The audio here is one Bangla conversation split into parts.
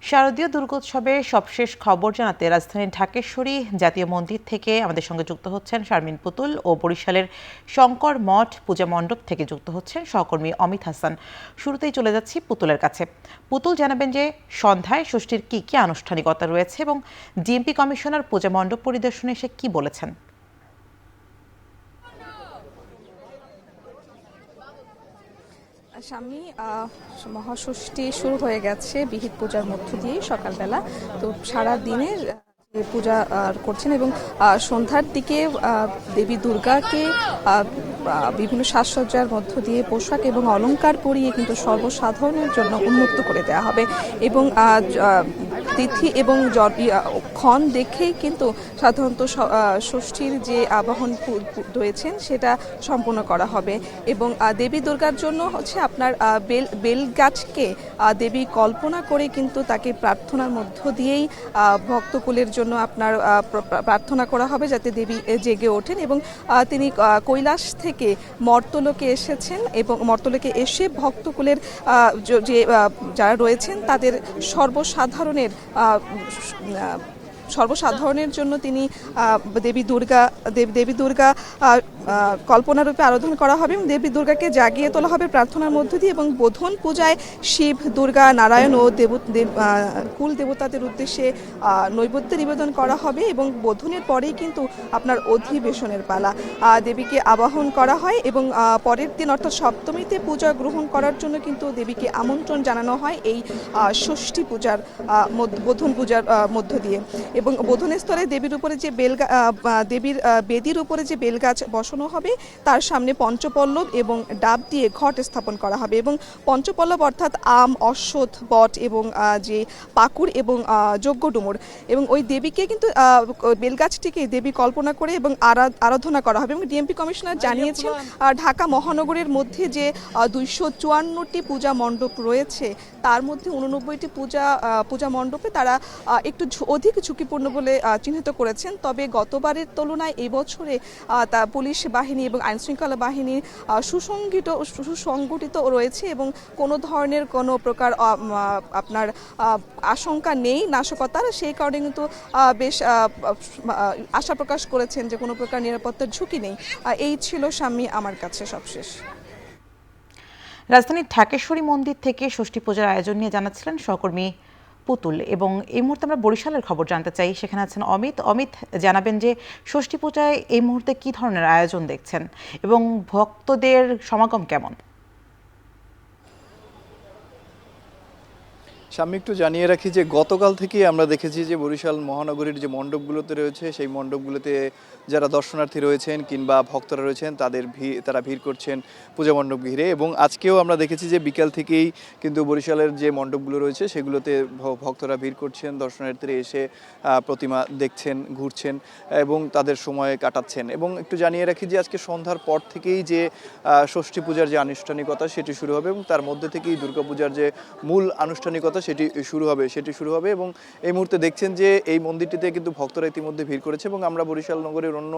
শারদীয় দুর্গোৎসবে সবশেষ খবর জানাতে রাজধানীর ঢাকেশ্বরী জাতীয় মন্দির থেকে আমাদের সঙ্গে যুক্ত হচ্ছেন শারমিন পুতুল ও বরিশালের শঙ্কর মঠ পূজা মণ্ডপ থেকে যুক্ত হচ্ছেন সহকর্মী অমিত হাসান। শুরুতেই চলে যাচ্ছি পুতুলের কাছে। পুতুল জানাবেন যে সন্ধ্যায় ষষ্ঠীর কি কি আনুষ্ঠানিকতা রয়েছে এবং ডিএমপি কমিশনার পূজা মণ্ডপ পরিদর্শনে এসে কি বলেছেন। সামনে মহাষষ্ঠী শুরু হয়ে গেছে বিহিত পূজার মধ্য দিয়ে সকালবেলা। তো সারা দিনের পূজা করছেন এবং সন্ধ্যার দিকে দেবী দুর্গাকে বিভিন্ন সাজসজ্জার মধ্য দিয়ে পোশাক এবং অলংকার পরিয়ে কিন্তু সর্বসাধারণের জন্য উন্মুক্ত করে দেওয়া হবে এবং তিথি এবং ক্ষণ দেখেই কিন্তু সাধারণত ষষ্ঠীর যে আবাহন রয়েছেন সেটা সম্পূর্ণ করা হবে এবং দেবী দুর্গার জন্য হচ্ছে আপনার বেল গাছকে দেবী কল্পনা করে কিন্তু তাকে প্রার্থনার মধ্য দিয়েই ভক্তকুলের জন্য আপনার প্রার্থনা করা হবে যাতে দেবী জেগে ওঠেন এবং তিনি কৈলাস থেকে মর্তলোকে এসেছেন এবং মর্তলোকে এসে ভক্তকুলের যে যারা রয়েছেন তাদের সর্বসাধারণের জন্য তিনি দেবী দুর্গা কল্পনারূপে আরাধনা করা হবে এবং দেবী দুর্গাকে জাগিয়ে তোলা হবে প্রার্থনার মধ্য দিয়ে এবং বোধন পূজায় শিব, দুর্গা, নারায়ণ ও কুল দেবতাদের উদ্দেশ্যে নৈবেদ্য নিবেদন করা হবে এবং বোধনের পরেই কিন্তু আপনার অধিবেশনের পালা। দেবীকে আবাহন করা হয় এবং পরের দিন অর্থাৎ সপ্তমীতে পূজা গ্রহণ করার জন্য কিন্তু দেবীকে আমন্ত্রণ জানানো হয় এই ষষ্ঠী পূজার বোধন পূজার মধ্য দিয়ে এবং বোধনের স্থলে দেবীর উপরে যে দেবীর বেদির উপরে যে বেলগাছ বসানো হবে তার সামনে পঞ্চপল্লব এবং ডাব দিয়ে ঘট স্থাপন করা হবে এবং পঞ্চপল্লব অর্থাৎ আম, অশ্বত্থ, বট এবং যে পাকুড় এবং যজ্ঞ ডুমুর এবং ওই দেবীকে কিন্তু বেলগাছটিকে দেবী কল্পনা করে এবং আরাধনা করা হবে এবং ডিএমপি কমিশনার জানিয়েছেন ঢাকা মহানগরের মধ্যে যে 254টি পূজা মণ্ডপ রয়েছে তার মধ্যে 89টি পূজা মণ্ডপে তারা একটু অধিক ঝুঁকিপূর্ণ বলে চিহ্নিত করেছেন। তবে গতবারের তুলনায় এই বছরে পুলিশ বাহিনী এবং আইনশৃঙ্খলা বাহিনী সুসংগঠিত রয়েছে এবং কোনো ধরনের কোনো প্রকার আপনার আশঙ্কা নেই নাশকতার। সেই কারণে কিন্তু বেশ আশা প্রকাশ করেছেন যে কোনো প্রকার নিরাপত্তার ঝুঁকি নেই। এই ছিল স্বামী আমার কাছে সবশেষ। রাজধানীর ঢাকেশ্বরী মন্দির থেকে ষষ্ঠী পূজার আয়োজন নিয়ে জানাচ্ছিলেন সহকর্মী পুতুল এবং এই মুহূর্তে আমরা বরিশালের খবর জানতে চাই। সেখানে আছেন অমিত জানাবেন যে ষষ্ঠী পূজায় এই মুহূর্তে কি ধরনের আয়োজন দেখছেন এবং ভক্তদের সমাগম কেমন। আমি একটু জানিয়ে রাখি যে গতকাল থেকেই আমরা দেখেছি যে বরিশাল মহানগরীর যে মণ্ডপগুলোতে রয়েছে সেই মণ্ডপগুলোতে যারা দর্শনার্থী রয়েছেন কিংবা ভক্তরা রয়েছেন তারা ভিড় করছেন পূজা মণ্ডপ ঘিরে এবং আজকেও আমরা দেখেছি যে বিকাল থেকেই কিন্তু বরিশালের যে মণ্ডপগুলো রয়েছে সেগুলোতে ভক্তরা ভিড় করছেন, দর্শনার্থীরা এসে প্রতিমা দেখছেন, ঘুরছেন এবং তাদের সময় কাটাচ্ছেন। এবং একটু জানিয়ে রাখি যে আজকে সন্ধ্যার পর থেকেই যে ষষ্ঠী পূজার যে আনুষ্ঠানিকতা সেটি শুরু হবে এবং তার মধ্যে থেকেই দুর্গাপূজার যে মূল আনুষ্ঠানিকতা সেটি শুরু হবে এবং এই মুহূর্তে দেখছেন যে এই মন্দিরটিতে কিন্তু ভক্তরা ইতিমধ্যে ভিড় করেছে এবং আমরা বরিশাল নগরের অন্য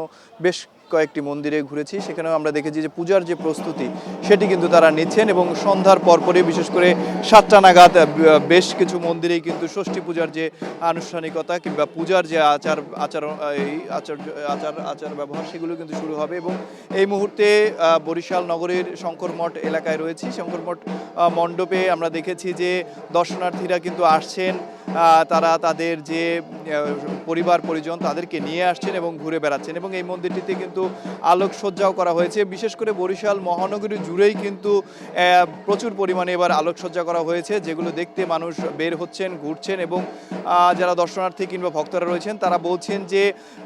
বেশ কয়েকটি মন্দিরে ঘুরেছি, সেখানেও আমরা দেখেছি যে পূজার যে প্রস্তুতি সেটি কিন্তু তারা নিচ্ছেন এবং সন্ধ্যার পরপরই বিশেষ করে 7টা নাগাদ বেশ কিছু মন্দিরেই কিন্তু ষষ্ঠী পূজার যে আনুষ্ঠানিকতা কিংবা পূজার যে আচার ব্যবহার সেগুলো কিন্তু শুরু হবে এবং এই মুহূর্তে বরিশাল নগরের শঙ্কর মঠ এলাকায় রয়েছি। শঙ্কর মঠ মণ্ডপে আমরা দেখেছি যে দর্শনার্থীরা কিন্তু আসছেন, তারা তাদের যে পরিবার পরিজন তাদেরকে নিয়ে আসছেন এবং ঘুরে বেড়াচ্ছেন এবং এই মন্দিরটিতে কিন্তু আলোকসজ্জাও করা হয়েছে। বিশেষ করে বরিশাল মহানগরী জুড়েই কিন্তু প্রচুর পরিমাণে এবার আলোকসজ্জা করা হয়েছে, যেগুলো দেখতে মানুষ বের হচ্ছেন, ঘুরছেন এবং যারা দর্শনার্থী কিংবা ভক্তরা রয়েছেন তারা বলছেন যে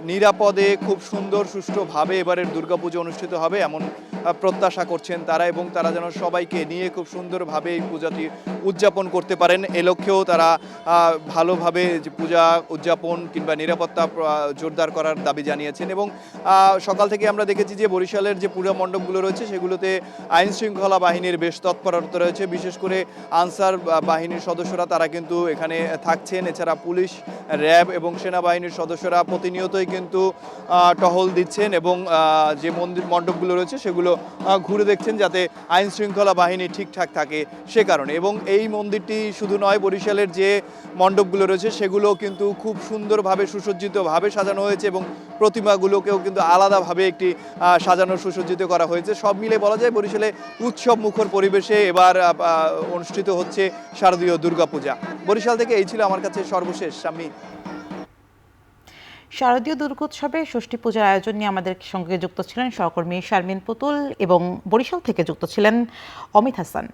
নিরাপদে খুব সুন্দর সুষ্ঠুভাবে এবারের দুর্গাপুজো অনুষ্ঠিত হবে এমন প্রত্যাশা করছেন তারা এবং তারা যেন সবাইকে নিয়ে খুব সুন্দরভাবে এই পূজাটি উদযাপন করতে পারেন এ লক্ষ্যেও তারা ভালোভাবে পূজা উদযাপন কিংবা নিরাপত্তা জোরদার করার দাবি জানিয়েছেন। এবং সকাল থেকে আমরা দেখেছি যে বরিশালের যে পূজা মণ্ডপগুলো রয়েছে সেগুলোতে আইন শৃঙ্খলা বাহিনীর বেশ তৎপরতা রয়েছে, বিশেষ করে আনসার বাহিনীর সদস্যরা তারা কিন্তু এখানে থাকছেন। এছাড়া পুলিশ, র্যাব এবং সেনাবাহিনীর সদস্যরা প্রতিনিয়তই কিন্তু টহল দিচ্ছেন এবং যে মন্ডপগুলো রয়েছে সেগুলো ঘুরে দেখছেন, যাতে আইন শৃঙ্খলা বাহিনী ঠিকঠাক থাকে সে কারণে। এবং এই মন্দিরটি শুধু নয়, বরিশালের যে মণ্ডপগুলো রয়েছে সেগুলো কিন্তু খুব সুন্দরভাবে সুসজ্জিতভাবে সাজানো হয়েছে এবং প্রতিমাগুলোকেও কিন্তু আলাদাভাবে একটি সাজানো সুসজ্জিত করা হয়েছে। সব মিলে বলা যায় বরিশালে উৎসব মুখর পরিবেশে এবার অনুষ্ঠিত হচ্ছে শারদীয় দুর্গাপূজা। বরিশাল থেকে এই ছিল আমার কাছে সর্বশেষ। আমি শারদীয় দুর্গোৎসবে ষষ্ঠী পূজার আয়োজন নিয়ে আমাদের সঙ্গে যুক্ত ছিলেন সহকর্মী শারমিন পুতুল এবং বরিশাল থেকে যুক্ত ছিলেন অমিত হাসান।